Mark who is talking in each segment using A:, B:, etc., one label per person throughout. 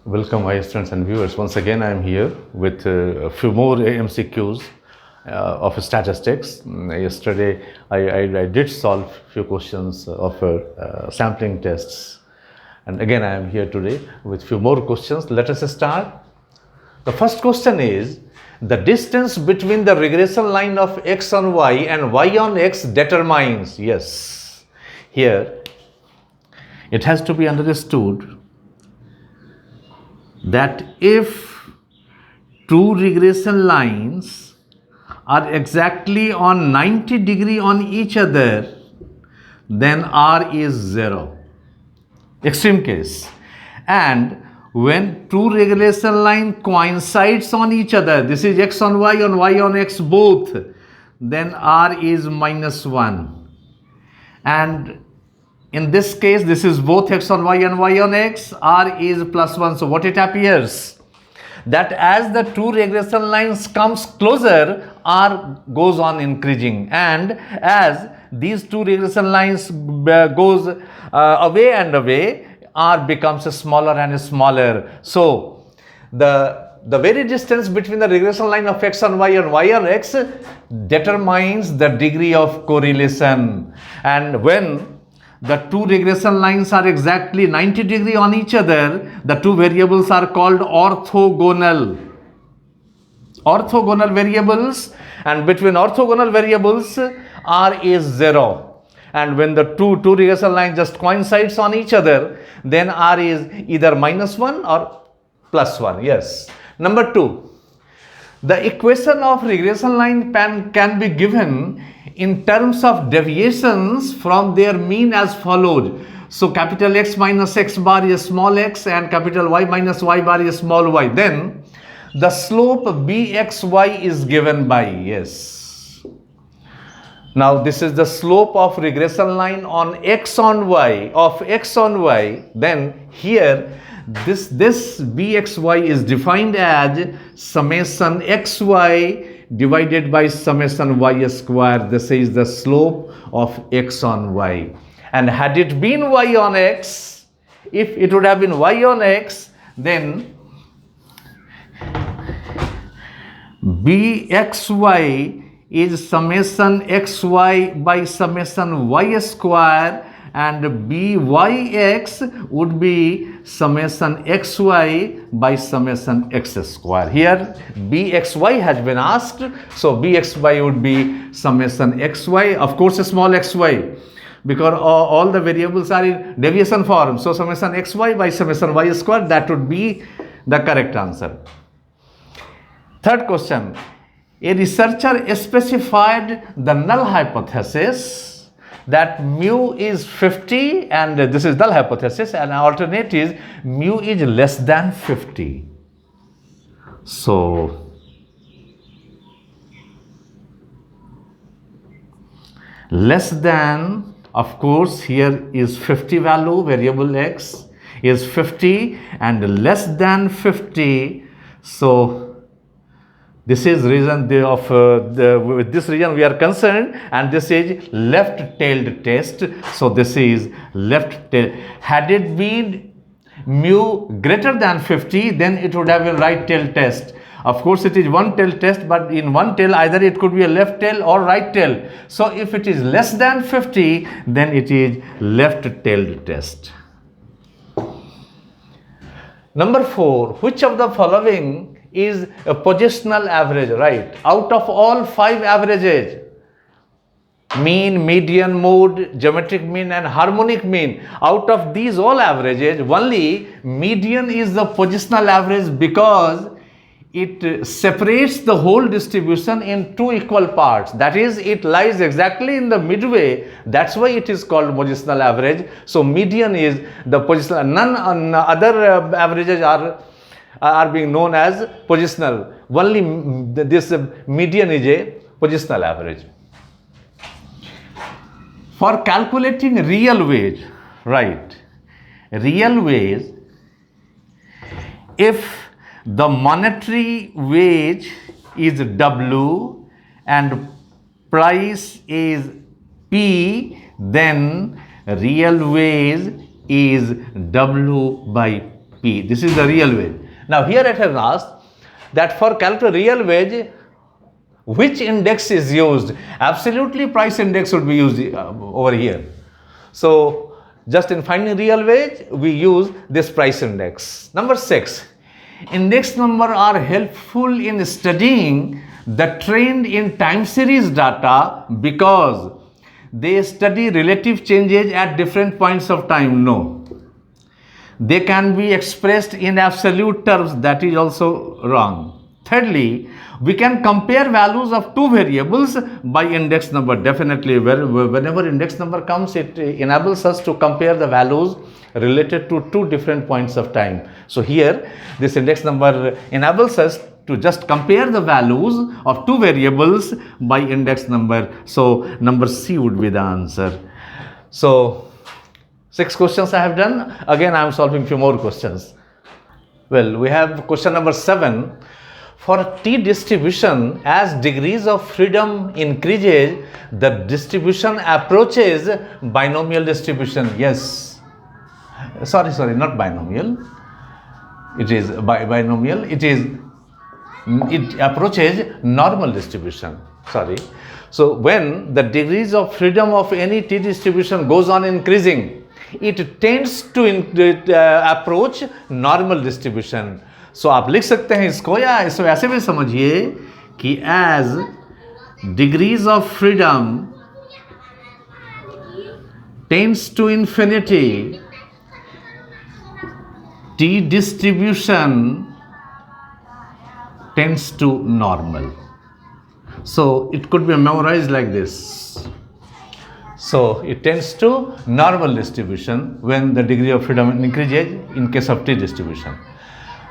A: Welcome, my students and viewers. Once again, I am here with a few more MCQs of statistics. Yesterday, I did solve few questions of sampling tests. And again, I am here today with few more questions. Let us start. The first question is, the distance between the regression line of x on y and y on x determines. Yes, here it has to be understood that if two regression lines are exactly on 90 degree on each other, then R is 0. Extreme case. And when two regression line coincides on each other, this is x on y on x both, then R is -1. And in this case, this is both x on y and y on x, R is +1. So what it appears? That as the two regression lines comes closer, R goes on increasing, and as these two regression lines goes away and away, R becomes smaller and smaller. So the very distance between the regression line of x on y and y on x determines the degree of correlation. And when the two regression lines are exactly 90 degree on each other, the two variables are called orthogonal. Orthogonal variables, and between orthogonal variables, R is 0. And when the two regression lines just coincides on each other, then R is either -1 or +1. Yes. Number 2. The equation of regression line can be given in terms of deviations from their mean as follows. So capital X minus X bar is small x and capital Y minus Y bar is small y. Then the slope Bxy is given by, yes. Now this is the slope of regression line on x on y, of x on y. Then here this Bxy is defined as summation xy divided by summation y square. This is the slope of x on y. And had it been y on x, if it would have been y on x, then Bxy is summation xy by summation y square, and Byx would be summation xy by summation x square. Here Bxy has been asked, so Bxy would be summation xy, of course small xy, because all the variables are in deviation form. So summation xy by summation y square, that would be the correct answer. Third question. A researcher specified the null hypothesis that mu is 50, and this is null hypothesis, and alternate is mu is less than 50. So less than, of course, here is 50 value, variable x is 50, and less than 50. So this is reason with this region we are concerned, and this is left-tailed test. So this is left-tailed. Had it been mu greater than 50, then it would have been right-tailed test. Of course, it is one-tailed test, but in one tail either it could be a left tail or right tail. So if it is less than 50, then it is left-tailed test. Number 4. Which of the following is a positional average, right? Out of all 5 averages, mean, median, mode, geometric mean and harmonic mean, out of these all averages, only median is the positional average because it separates the whole distribution in 2 equal parts. That is, it lies exactly in the midway. That's why it is called positional average. So median is the positional. None other averages are being known as positional. Only this median is a positional average. For calculating real wage, right? Real wage, if the monetary wage is W and price is P, then real wage is W by P. This is the real wage. Now here it has asked that for calculating real wage, which index is used? Absolutely price index would be used over here. So just in finding real wage, we use this price index. Number 6, index number are helpful in studying the trend in time series data because they study relative changes at different points of time. No. They can be expressed in absolute terms. That is also wrong. Thirdly, we can compare values of two variables by index number. Definitely, whenever index number comes, it enables us to compare the values related to two different points of time. So here, this index number enables us to just compare the values of two variables by index number. So number C would be the answer. So 6 questions I have done. Again, I am solving few more questions. Well, we have question number 7. For T distribution, as degrees of freedom increases, the distribution approaches binomial distribution. Yes. Sorry, not binomial. It is binomial. It approaches normal distribution. Sorry. So when the degrees of freedom of any T distribution goes on increasing, it tends to approach normal distribution. So आप लिख सकते हैं इसको, या इसको ऐसे भी समझिए कि as degrees of freedom tends to infinity, T distribution tends to normal. So it could be memorized like this. So it tends to normal distribution when the degree of freedom increases in case of T distribution.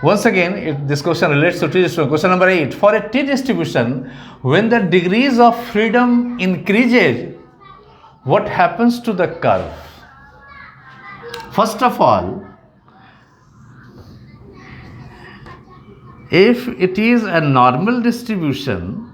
A: Once again, if this question relates to T distribution. Question number 8. For a T distribution, when the degrees of freedom increases, what happens to the curve? First of all, if it is a normal distribution,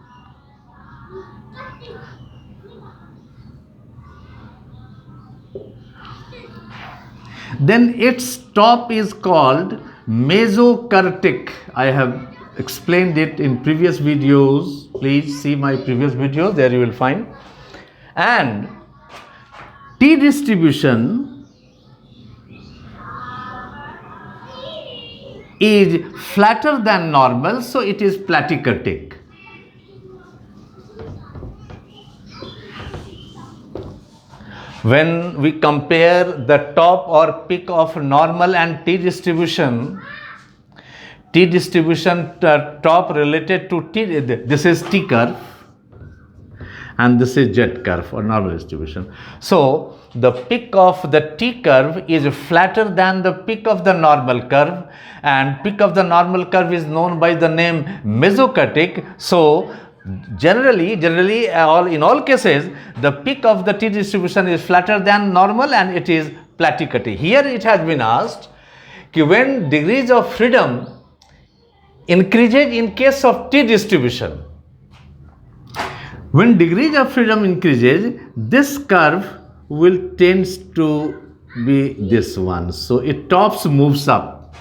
A: then its top is called mesokurtic. I have explained it in previous videos. Please see my previous videos, there you will find. And T distribution is flatter than normal, so it is platykurtic. When we compare the top or peak of normal and T distribution top related to T, this is T curve and this is Z curve or normal distribution. So the peak of the T curve is flatter than the peak of the normal curve, and peak of the normal curve is known by the name mesokurtic. So generally in all cases, the peak of the T distribution is flatter than normal and it is platykurtic. Here it has been asked कि when degrees of freedom increases in case of T distribution, when degrees of freedom increases, this curve will tend to be this one. So it tops moves up.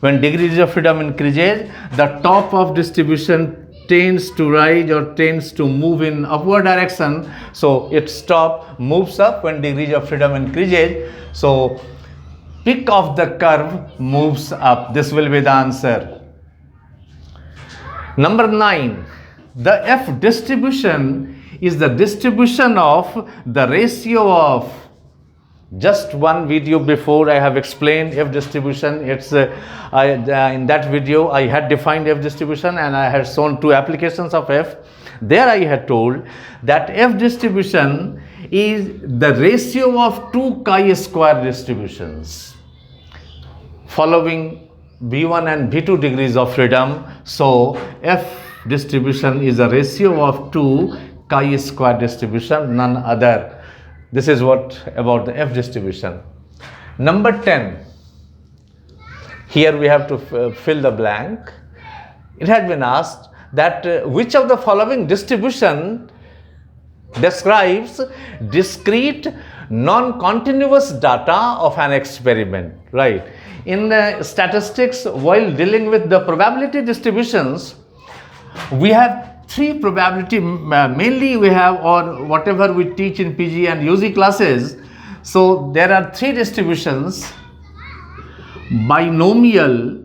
A: When degrees of freedom increases, the top of distribution tends to rise or tends to move in upward direction. So its top moves up when degrees of freedom increases. So peak of the curve moves up. This will be the answer. Number 9. The F distribution is the distribution of the ratio of, just one video before I have explained F distribution. It's in that video I had defined F distribution and I had shown 2 applications of F. There I had told that F distribution is the ratio of 2 chi-square distributions following B1 and B2 degrees of freedom. So F distribution is a ratio of 2 chi-square distribution, none other. This is what about the F distribution. Number 10. Here we have to fill the blank. It has been asked that which of the following distribution describes discrete non-continuous data of an experiment, right? in statistics, while dealing with the probability distributions, we have three probability, mainly we have, or whatever we teach in PG and UG classes. So there are three distributions: binomial,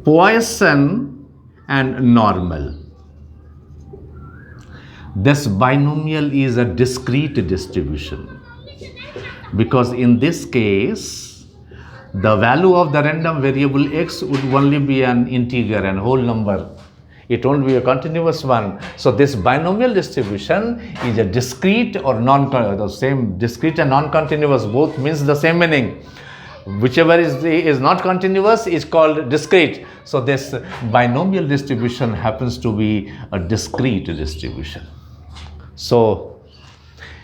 A: Poisson, and normal. This binomial is a discrete distribution, because in this case the value of the random variable x would only be an integer and whole number. It won't be a continuous one. So this binomial distribution is a discrete or the same. Discrete and non-continuous both means the same meaning. Whichever is not continuous is called discrete. So this binomial distribution happens to be a discrete distribution. So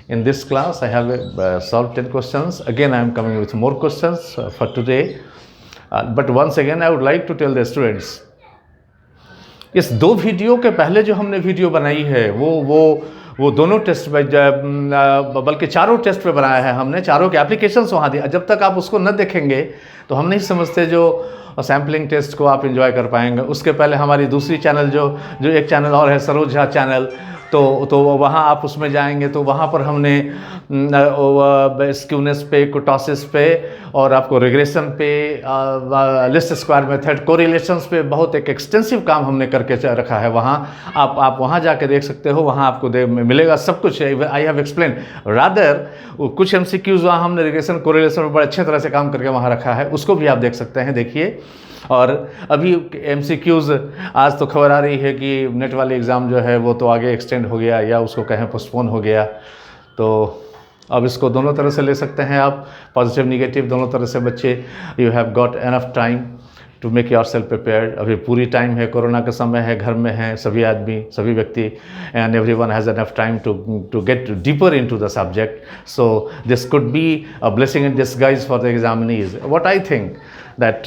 A: in this class I have solved 10 questions. Again I am coming with more questions for today. But once again I would like to tell the students, इस दो video के पहले जो हमने video बनाई है वो दोनों टेस्ट पे, बल्कि चारों टेस्ट पे बनाया है हमने, चारों के एप्लीकेशंस वहाँ दिए. जब तक आप उसको न देखेंगे तो हम नहीं समझते जो सैम्पलिंग टेस्ट को आप एंजॉय कर पाएंगे. उसके पहले हमारी दूसरी चैनल जो एक चैनल और है, सरोज झा चैनल, तो वहाँ आप उसमें जाएंगे तो वहाँ पर हमने स्क्यूनेस पे, कुटोसिस पे, और आपको रिग्रेशन पे, लिस्ट स्क्वायर मेथड, कोरिलेशंस पे बहुत एक एक्सटेंसिव काम हमने करके रखा है. वहाँ आप वहाँ जाके देख सकते हो. वहाँ आपको मिलेगा सब कुछ. आई हैव एक्सप्लेन रादर कुछ MCQs वहाँ हमने रिग्रेशन, कोरिलेशन में बड़े अच्छे तरह से काम करके वहाँ रखा है. उसको भी आप देख सकते हैं, देखिए. और अभी MCQs आज तो खबर आ रही है कि नेट वाले एग्ज़ाम जो है वो तो आगे एक्सटेंड हो गया, या उसको कहें पोस्टपोन हो गया. तो अब इसको दोनों तरह से ले सकते हैं आप, पॉजिटिव निगेटिव दोनों तरह से. बच्चे, you have got enough time to make yourself prepared. अभी पूरी टाइम है, कोरोना का समय है, घर में हैं सभी आदमी, सभी व्यक्ति, and everyone has enough time to get deeper into the subject. So this could be a blessing in disguise for the examinees. What I think that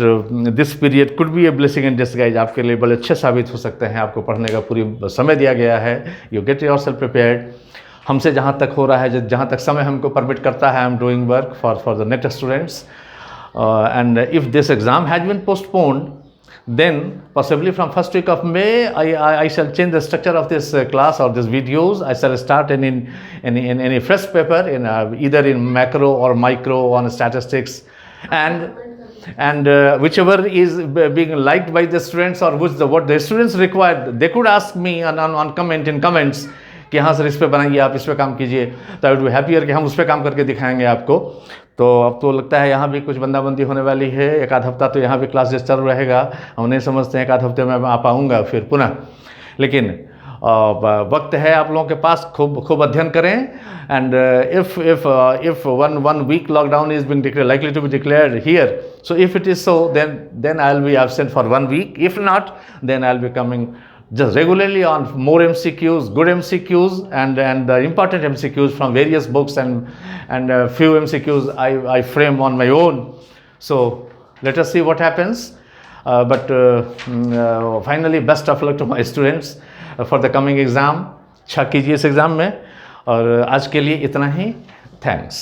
A: this period could be a blessing in disguise. आपके लिए बड़े अच्छे साबित हो सकते हैं. आपको पढ़ने का पूरी समय दिया गया है. You get yourself prepared. हमसे जहाँ तक हो रहा है, जहाँ तक समय हमको परमिट करता है, I am doing work for the NET students. And if this exam has been postponed, then possibly from first week of May, I shall change the structure of this class or these videos. I shall start in any fresh paper, either in macro or micro on statistics, and whichever is being liked by the students, or what the students require, they could ask me on comments कि हाँ sir इस पे बनाइए, आप इस पे काम कीजिए. तो आई वुड बी हैप्पियर कि हम उस पे काम करके दिखाएंगे आपको. तो अब तो लगता है यहाँ भी कुछ बंदाबंदी होने वाली है. एक आध हफ्ता तो यहाँ भी क्लास डिस्टर्ब रहेगा. हम नहीं समझते हैं एक आध हफ्ते में आ पाऊँगा फिर पुनः. लेकिन वक्त है आप लोगों के पास, खूब अध्ययन करें. And if one week lockdown is being likely to be declared here, so if it is so, then I'll be absent for 1 week. If not, then I'll be coming just regularly on more MCQs, good MCQs, and the important MCQs from various books, and few MCQs I frame on my own. So let us see what happens. But finally, best of luck to my students for the coming exam. अच्छा कीजिए इस exam में. और आज के लिए इतना ही. Thanks.